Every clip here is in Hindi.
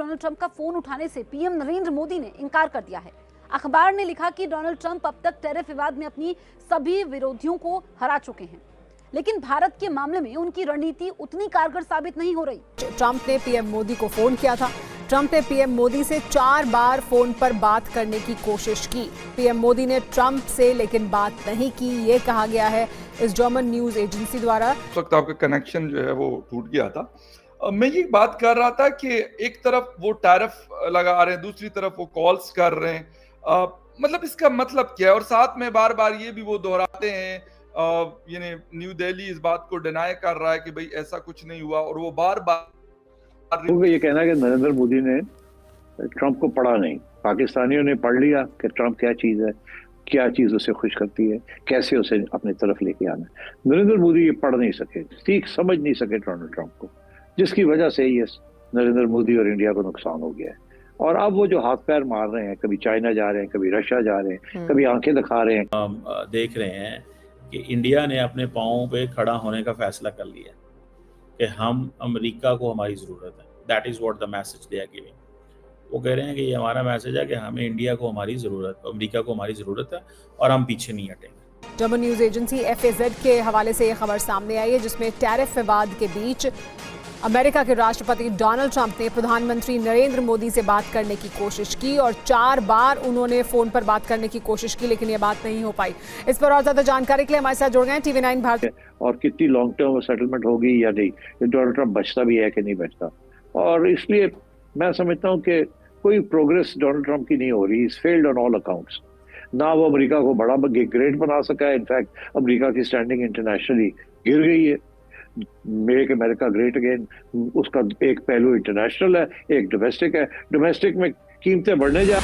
डोनाल्ड ट्रंप का फोन उठाने से पीएम नरेंद्र मोदी ने इनकार कर दिया है। अखबार ने लिखा कि डोनाल्ड ट्रंप अब तक टैरिफ विवाद में अपनी सभी विरोधियों को हरा चुके हैं, लेकिन भारत के मामले में उनकी रणनीति उतनी कारगर साबित नहीं हो रही। ट्रंप ने पीएम मोदी को फोन किया था। ट्रंप ने पीएम मोदी से 4 बार फोन पर बात करने की कोशिश की। पीएम मोदी ने ट्रंप से लेकिन बात नहीं की, ये कहा गया है इस जर्मन न्यूज एजेंसी द्वारा। उस वक्त आपका कनेक्शन जो है वो टूट गया था। मैं ये बात कर रहा था कि एक तरफ वो टैरिफ लगा रहे हैं, दूसरी तरफ वो कॉल्स कर रहे हैं। मतलब इसका मतलब क्या है? और साथ में बार बार ये भी वो दोहराते हैं, यानी न्यू दिल्ली इस बात को डिनाई कर रहा है कि भाई ऐसा कुछ नहीं हुआ, और वो बार बार ये कहना है कि नरेंद्र मोदी ने ट्रंप को पढ़ा नहीं। पाकिस्तानियों ने पढ़ लिया कि ट्रंप क्या चीज है, क्या चीज उसे खुश करती है, कैसे उसे अपनी तरफ लेके आना है। नरेंद्र मोदी ये पढ़ नहीं सके, सीख समझ नहीं सके डोनाल्ड ट्रंप को, जिसकी वजह से ये नरेंद्र मोदी और इंडिया को नुकसान हो गया है। और अब वो जो हाथ पैर मार रहे हैं, कभी चाइना जा रहे हैं, कभी रशिया जा रहे हैं, कभी आंखें दिखा रहे हैं। हम देख रहे हैं कि इंडिया ने अपने पांवों पे खड़ा होने का फैसला कर लिया कि हम अमेरिका को हमारी ज़रूरत है। That is what the message they are giving. वो कह रहे हैं कि ये हमारा मैसेज है कि हमें इंडिया को हमारी ज़रूरत, अमेरिका को हमारी ज़रूरत है और हम पीछे नहीं हटेंगे। जर्मन न्यूज एजेंसी FAZ के हवाले से यह खबर सामने आई है, जिसमें टैरिफ विवाद के बीच अमेरिका के राष्ट्रपति डोनाल्ड ट्रंप ने प्रधानमंत्री नरेंद्र मोदी से बात करने की कोशिश की और 4 बार उन्होंने फोन पर बात करने की कोशिश की, लेकिन ये बात नहीं हो पाई। इस पर और ज्यादा जानकारी के लिए हमारे साथ जुड़ गए TV9 भारत। और कितनी लॉन्ग टर्म सेटलमेंट होगी या नहीं, डोनाल्ड ट्रंप बचता भी है कि नहीं बचता। और इसलिए मैं समझता हूँ कि कोई प्रोग्रेस डोनाल्ड ट्रंप की नहीं हो रही। Is failed on all accounts. ना वो अमेरिका को बड़ा ग्रेट बना सका है, इनफैक्ट अमेरिका की स्टैंडिंग इंटरनेशनली गिर गई है। मेक अमेरिका ग्रेट अगेन, उसका एक पहलू इंटरनेशनल है, एक डोमेस्टिक है। डोमेस्टिक में कीमतें बढ़ने जा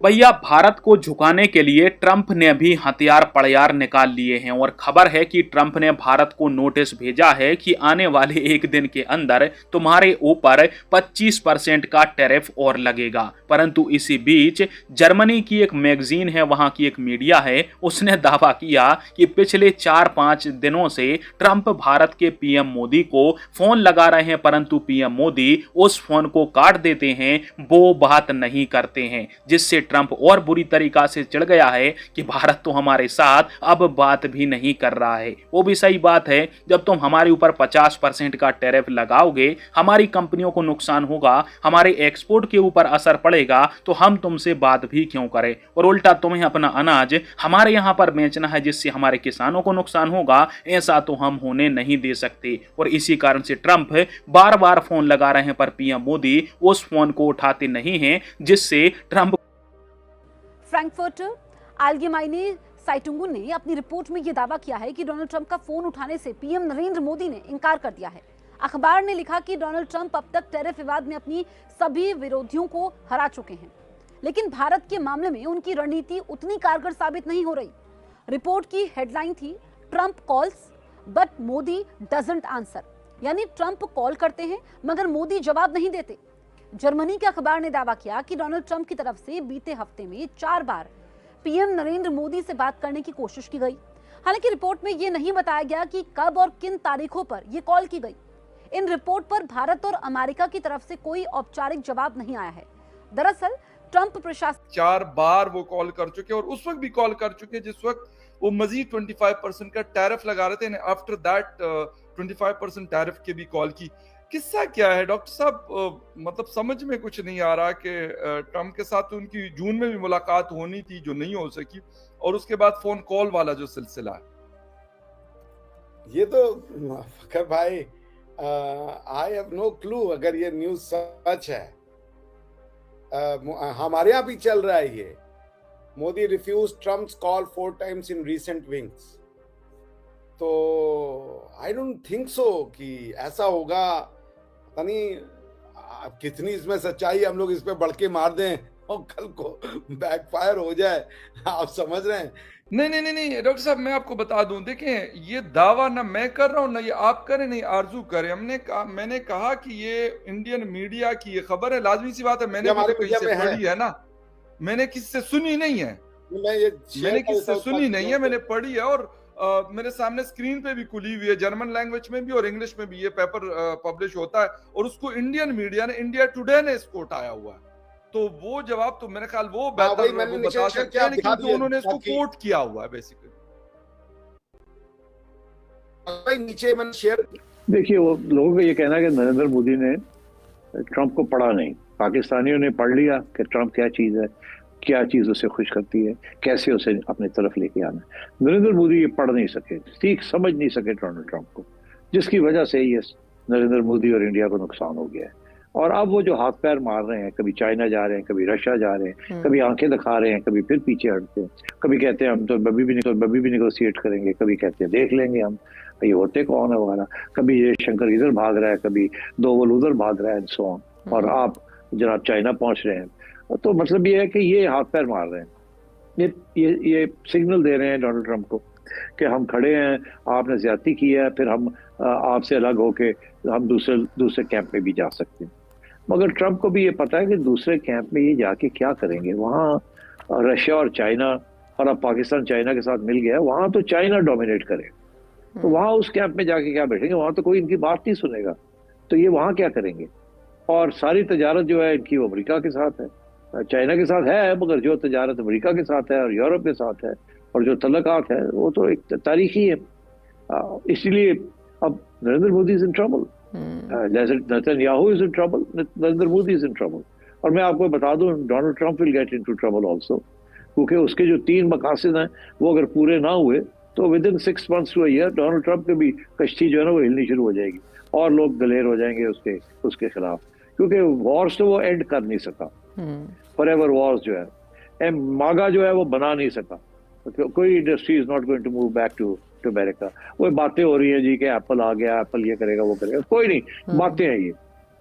भैया, भारत को झुकाने के लिए ट्रंप ने भी हथियार पड़यार निकाल लिए हैं और खबर है कि ट्रंप ने भारत को नोटिस भेजा है कि आने वाले 1 दिन के अंदर तुम्हारे ऊपर 25% का टैरिफ और लगेगा। परंतु इसी बीच जर्मनी की एक मैगजीन है, वहां की एक मीडिया है, उसने दावा किया कि पिछले 4-5 दिनों से ट्रंप भारत के पीएम मोदी को फोन लगा रहे हैं, परंतु पीएम मोदी उस फोन को काट देते हैं, वो बात नहीं करते हैं, जिससे ट्रंप और बुरी तरीका से चिढ़ गया है कि भारत तो हमारे साथ अब बात भी नहीं कर रहा है। वो भी सही बात है, जब तुम हमारे ऊपर 50% का टैरिफ लगाओगे, हमारी कंपनियों को नुकसान होगा, हमारे एक्सपोर्ट के ऊपर असर पड़ेगा, तो हम तुमसे बात भी क्यों करें। और उल्टा तुम्हें अपना अनाज हमारे यहाँ पर बेचना है, जिससे हमारे किसानों को नुकसान होगा, ऐसा तो हम होने नहीं दे सकते। और इसी कारण से ट्रंप बार बार फोन लगा रहे हैं, पर पीएम मोदी उस फोन को उठाते नहीं हैं, जिससे ट्रंप। फ्रैंकफर्टर आलगेमाइने साइटुंग ने अपनी रिपोर्ट में यह दावा किया है कि डोनाल्ड ट्रंप का फोन उठाने से पीएम नरेंद्र मोदी ने इनकार कर दिया है। अखबार ने लिखा कि डोनाल्ड ट्रंप अब तक टैरिफ विवाद में अपनी सभी विरोधियों को हरा चुके हैं, लेकिन भारत के मामले में उनकी रणनीति उतनी कारगर साबित नहीं हो रही। रिपोर्ट की हेडलाइन थी, Trump calls but Modi doesn't answer, यानी ट्रंप कॉल करते हैं मगर मोदी जवाब नहीं देते। जर्मनी के अखबार ने दावा किया कि डोनाल्ड ट्रंप की तरफ से बीते हफ्ते में 4 बार पीएम नरेंद्र मोदी से बात करने की कोशिश की गई। हालांकि रिपोर्ट में यह नहीं बताया गया कि कब और किन तारीखों पर यह कॉल की गई। इन रिपोर्ट पर भारत और अमेरिका की तरफ से कोई औपचारिक जवाब नहीं आया है। दरअसल ट्रंप प्रशासन 4 बार वो कॉल कर चुके और उस वक्त भी कॉल कर चुके जिस वक्त वो मजीद 25% का टैरिफ लगा रहे थे। आफ्टर दैट 25% टैरिफ के भी कॉल की। किस्सा क्या है डॉक्टर साहब? मतलब समझ में कुछ नहीं आ रहा कि ट्रंप के साथ उनकी जून में भी मुलाकात होनी थी जो नहीं हो सकी, और उसके बाद फोन कॉल वाला जो सिलसिला है, ये तो फखर भाई, आई हैव नो क्लू अगर ये न्यूज सच है। हमारे यहाँ भी चल रहा है ये। Modi refuse Trump's call 4 times in recent wings. तो आई डोंट थिंक सो कि ऐसा होगा। पता नहीं कितनी इसमें सच्चाई, हम लोग इस पे बढ़ के मार दें और कल को बैकफायर हो जाए। आप समझ रहे हैं? नहीं डॉक्टर साहब, मैं आपको बता दूं, देखें ये दावा ना मैं कर रहा हूं ना ये आप करें नहीं आरजू करें। मैंने कहा कि ये इंडियन मीडिया की ये खबर है। लाजमी सी बात है, मैंने कहीं से पढ़ी है ना, मैंने किससे सुनी नहीं है, मैंने किससे सुनी नहीं है, मैंने पढ़ी है। और मेरे सामने स्क्रीन पे भी खुली हुई है, जर्मन लैंग्वेज में भी और इंग्लिश में भी ये पेपर पब्लिश होता है, और उसको इंडियन मीडिया ने, इंडिया टुडे ने इसको उठाया हुआ है। तो वो जवाब तो मेरे ख्याल वो बेहतर वही मैंने वो निश्चय बता किया सकते हैं, कि आप क्योंकि उन्होंने इसको ताकि- कोट किया हुआ है बेसिकली। भाई नीचे मैंने शेयर देखिए, वो लोगों का ये कहना है कि नरेंद्र मोदी ने ट्रंप को पढ़ा नहीं। पाकिस्तानियों ने पढ़ लिया कि ट्रंप क्या चीज है, क्या चीज उसे खुश करती है, कैसे उसे अपनी तरफ लेके आना है। नरेंद्र मोदी ये पढ़ नहीं सके, सीख समझ नहीं सके डोनाल्ड ट्रंप को, जिसकी वजह से ये नरेंद्र मोदी और इंडिया को नुकसान हो गया है। और अब वो जो हाथ पैर मार रहे हैं, कभी चाइना जा रहे हैं, कभी रशिया जा रहे हैं, कभी आंखें दिखा रहे हैं, कभी फिर पीछे हटते हैं, कभी कहते हैं हम तो अभी भी निगोशिएट करेंगे, कभी कहते हैं देख लेंगे हम, ये होते कौन है वाला, कभी ये शंकर इधर भाग रहा है, कभी दोवल उधर भाग रहा है, सो ऑन। और आप जनाब चाइना पहुंच रहे हैं। तो मतलब ये है कि ये हाथ पैर मार रहे हैं, ये सिग्नल दे रहे हैं डोनाल्ड ट्रंप को कि हम खड़े हैं, आपने ज्यादती की है, फिर हम आपसे अलग होके हम दूसरे कैंप में भी जा सकते हैं। मगर ट्रंप को भी ये पता है कि दूसरे कैंप में ये जाके क्या करेंगे। वहाँ रशिया और चाइना, और अब पाकिस्तान चाइना के साथ मिल गया, वहाँ तो चाइना डोमिनेट करे, तो वहाँ उस कैंप में जाके क्या बैठेंगे, वहाँ तो कोई इनकी बात नहीं सुनेगा, तो ये वहाँ क्या करेंगे। और सारी तजारत जो है इनकी वो अमेरिका के साथ है, चाइना के साथ है, मगर जो तजारत अमेरिका के साथ है और यूरोप के साथ है, और जो तल्लुकात है वो तो एक तारीखी है। इसलिए अब Narendra Modi is in trouble, Netanyahu is in trouble, Narendra Modi is in trouble. और मैं आपको बता दूं, Donald Trump will get into trouble also, क्योंकि उसके जो 3 मकासद हैं वो अगर पूरे ना हुए तो within 6 months to a year Donald Trump की भी कश्ती जो है ना वो हिलनी शुरू हो जाएगी, और लोग दलेर हो जाएंगे उसके खिलाफ, क्योंकि वॉर्स तो वो एंड कर नहीं सका, फॉरएवर वॉर्स जो है, मागा जो है वो बना नहीं सका, कोई industry is not going to move back to America. वो बातें हो रही है जी कि एप्पल आ गया, एप्पल ये करेगा वो करेगा, कोई नहीं, बातें हैं ये,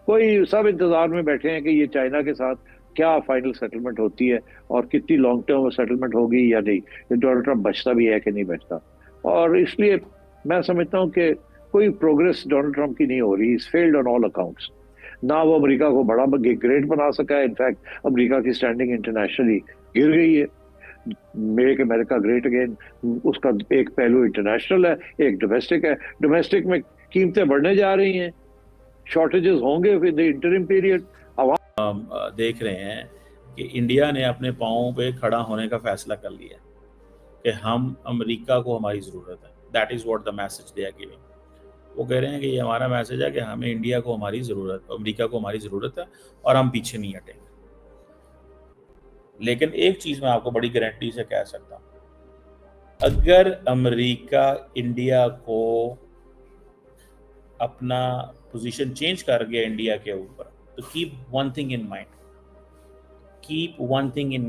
कोई सब इंतजार में बैठे हैं कि ये चाइना के साथ क्या फाइनल सेटलमेंट होती है और कितनी लॉन्ग टर्म सेटलमेंट होगी या नहीं, ये डोनाल्ड ट्रंप बचता भी है कि नहीं बचता। और इसलिए मैं समझता हूँ कि कोई प्रोग्रेस डोनाल्ड ट्रंप की नहीं हो रही, is failed on all accounts. ना वो अमेरिका को बड़ा ग्रेट बना सका है, इनफैक्ट अमेरिका की स्टैंडिंग इंटरनेशनली गिर गई है। मेक अमेरिका ग्रेट अगेन, उसका एक पहलू इंटरनेशनल है, एक डोमेस्टिक है। डोमेस्टिक में कीमतें बढ़ने जा रही हैं, शॉर्टेजेस होंगे विद द इंटरिम पीरियड। हम देख रहे हैं कि इंडिया ने अपने पाँव पे खड़ा होने का फैसला कर लिया कि हम अमेरिका को हमारी ज़रूरत है। That is what the message they are giving. वो कह रहे हैं कि ये हमारा मैसेज है कि हमें इंडिया को हमारी ज़रूरत, अमेरिका को हमारी ज़रूरत है, और हम पीछे नहीं हटेंगे। लेकिन एक चीज़ मैं आपको बड़ी गारंटी से कह सकता हूँ, अगर अमेरिका इंडिया को अपना पोजीशन चेंज कर गया इंडिया के ऊपर, तो keep one thing in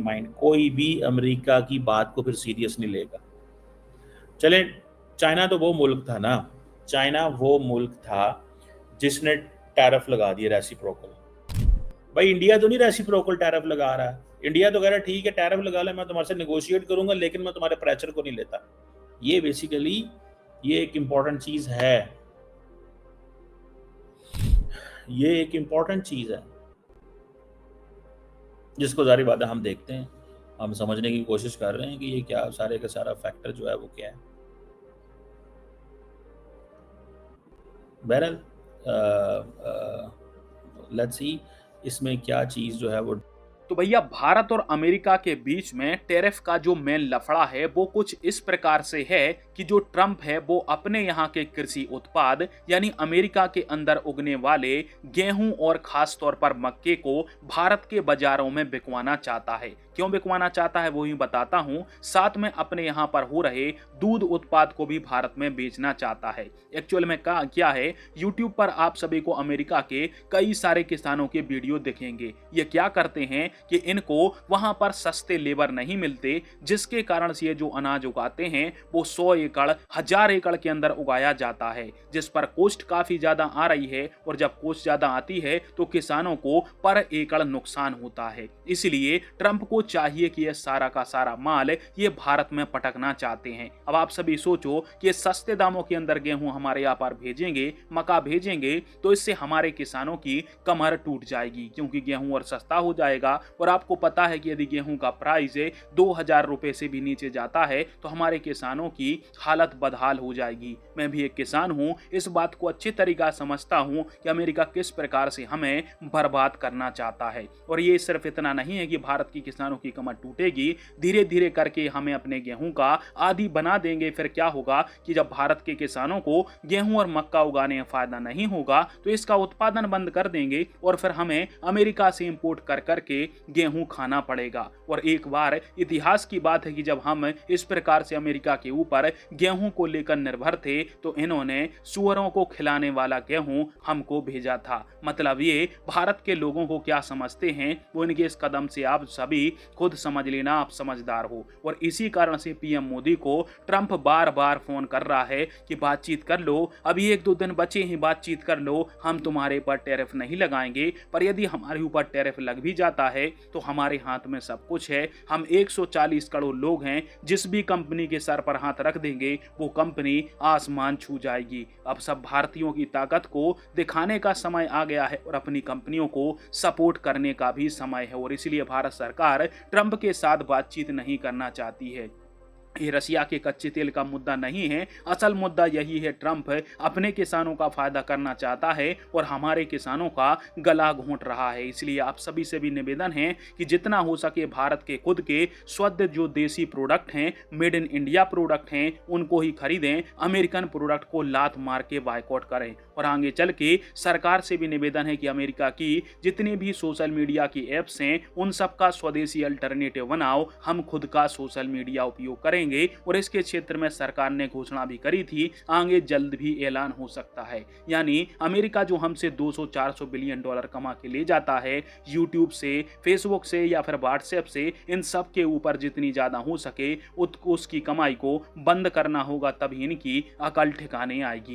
mind, कोई भी अमेरिका की बात को फिर सीरियस नहीं लेगा। चले, चाइना तो वो मुल्क था ना, चाइना वो मुल्क था जिसने टैरिफ लगा दिया रेसिप्रोकल। भाई इंडिया तो नहीं रेसिप्रोकल टैरिफ लगा रहा है, इंडिया तो कह रहा है ठीक है टैरिफ लगा ले, मैं तुम्हारे से नेगोशिएट करूंगा, लेकिन मैं तुम्हारे प्रेशर को नहीं लेता। ये बेसिकली ये एक इम्पॉर्टेंट चीज है, ये एक इम्पॉर्टेंट चीज है जिसको जारी बात है हम देखते हैं, हम समझने की कोशिश कर रहे हैं कि ये क्या सारे का सारा फैक्टर जो है वो क्या है। बहरहाल लेट्स सी इसमें क्या चीज जो है वो। तो भैया भारत और अमेरिका के बीच में टैरिफ का जो मेन लफड़ा है वो कुछ इस प्रकार से है कि जो ट्रंप है वो अपने यहाँ के कृषि उत्पाद यानी अमेरिका के अंदर उगने वाले गेहूं और खास तौर पर मक्के को भारत के बाजारों में बिकवाना चाहता है। क्यों बिकवाना चाहता है वो ही बताता हूँ, साथ में अपने यहाँ पर हो रहे दूध उत्पाद को भी भारत में बेचना चाहता है। एक्चुअल में क्या है, यूट्यूब पर आप सभी को अमेरिका के कई सारे किसानों के वीडियो दिखेंगे। ये क्या करते हैं कि इनको वहां पर सस्ते लेबर नहीं मिलते, जिसके कारण से ये जो अनाज उगाते हैं वो 100 एकड़ 1000 एकड़ के अंदर उगाया जाता है, जिस पर कॉस्ट काफी ज्यादा आ रही है। और जब कॉस्ट ज्यादा आती है तो किसानों को पर एकड़ नुकसान होता है। इसलिए ट्रंप को चाहिए कि यह सारा का सारा माल ये भारत में पटकना चाहते हैं। अब आप सभी सोचो कि सस्ते दामों के अंदर गेहूं हमारे यहाँ पर भेजेंगे, मक्का भेजेंगे, तो इससे हमारे किसानों की कमर टूट जाएगी, क्योंकि गेहूं और सस्ता हो जाएगा। और आपको पता है कि यदि गेहूं का प्राइस 2000 रुपए से भी नीचे जाता है तो हमारे किसानों की हालत बदहाल हो जाएगी। मैं भी एक किसान हूँ, इस बात को अच्छी तरीका समझता हूँ कि अमेरिका किस प्रकार से हमें बर्बाद करना चाहता है। और ये सिर्फ इतना नहीं है कि भारत की किसानों की कमर टूटेगी, धीरे धीरे करके हमें अपने गेहूं का आदी बना देंगे। फिर क्या होगा कि जब भारत के किसानों को गेहूं और मक्का उगाने में फायदा नहीं होगा तो इसका उत्पादन बंद कर देंगे और फिर हमें अमेरिका से इंपोर्ट कर करके गेहूं खाना पड़ेगा। और एक बार इतिहास की बात है कि जब हम इस प्रकार से अमेरिका के ऊपर गेहूं को लेकर निर्भर थे तो इन्होंने सुअरों को खिलाने वाला गेहूं हमको भेजा था। मतलब ये भारत के लोगों को क्या समझते हैं वो इनके इस कदम से आप सभी खुद समझ लेना, आप समझदार हो। और इसी कारण से पीएम मोदी को ट्रंप बार बार फोन कर रहा है कि बातचीत कर लो, अभी 1-2 दिन बचे हैं, बातचीत कर लो, हम तुम्हारे ऊपर टैरिफ नहीं लगाएंगे। पर यदि हमारे ऊपर टैरिफ लग भी जाता है तो हमारे हाथ में सब कुछ है, हम 140 करोड़ लोग हैं, जिस भी कंपनी के सर पर हाथ रख देंगे वो कंपनी आसमान छू जाएगी। अब सब भारतीयों की ताकत को दिखाने का समय आ गया है और अपनी कंपनियों को सपोर्ट करने का भी समय है। और इसलिए भारत सरकार ट्रंप के साथ बातचीत नहीं करना चाहती है। ये रसिया के कच्चे तेल का मुद्दा नहीं है, असल मुद्दा यही है, ट्रंप अपने किसानों का फायदा करना चाहता है और हमारे किसानों का गला घोंट रहा है। इसलिए आप सभी से भी निवेदन है कि जितना हो सके भारत के खुद के शुद्ध जो देसी प्रोडक्ट हैं, मेड इन इंडिया प्रोडक्ट हैं, उनको ही खरीदें, अमेरिकन प्रोडक्ट को लात मार के बायकॉट करें। और आगे चल के सरकार से भी निवेदन है कि अमेरिका की जितनी भी सोशल मीडिया की एप्स हैं उन सबका स्वदेशी अल्टरनेटिव बनाओ, हम खुद का सोशल मीडिया उपयोग करेंगे। और इसके क्षेत्र में सरकार ने घोषणा भी करी थी, आगे जल्द भी ऐलान हो सकता है। यानी अमेरिका जो हमसे 200-400 बिलियन डॉलर कमा के ले जाता है यूट्यूब से, फेसबुक से या फिर व्हाट्सएप से, इन सब के ऊपर जितनी ज्यादा हो सके उसकी कमाई को बंद करना होगा, तभी इनकी अकल ठिकाने आएगी।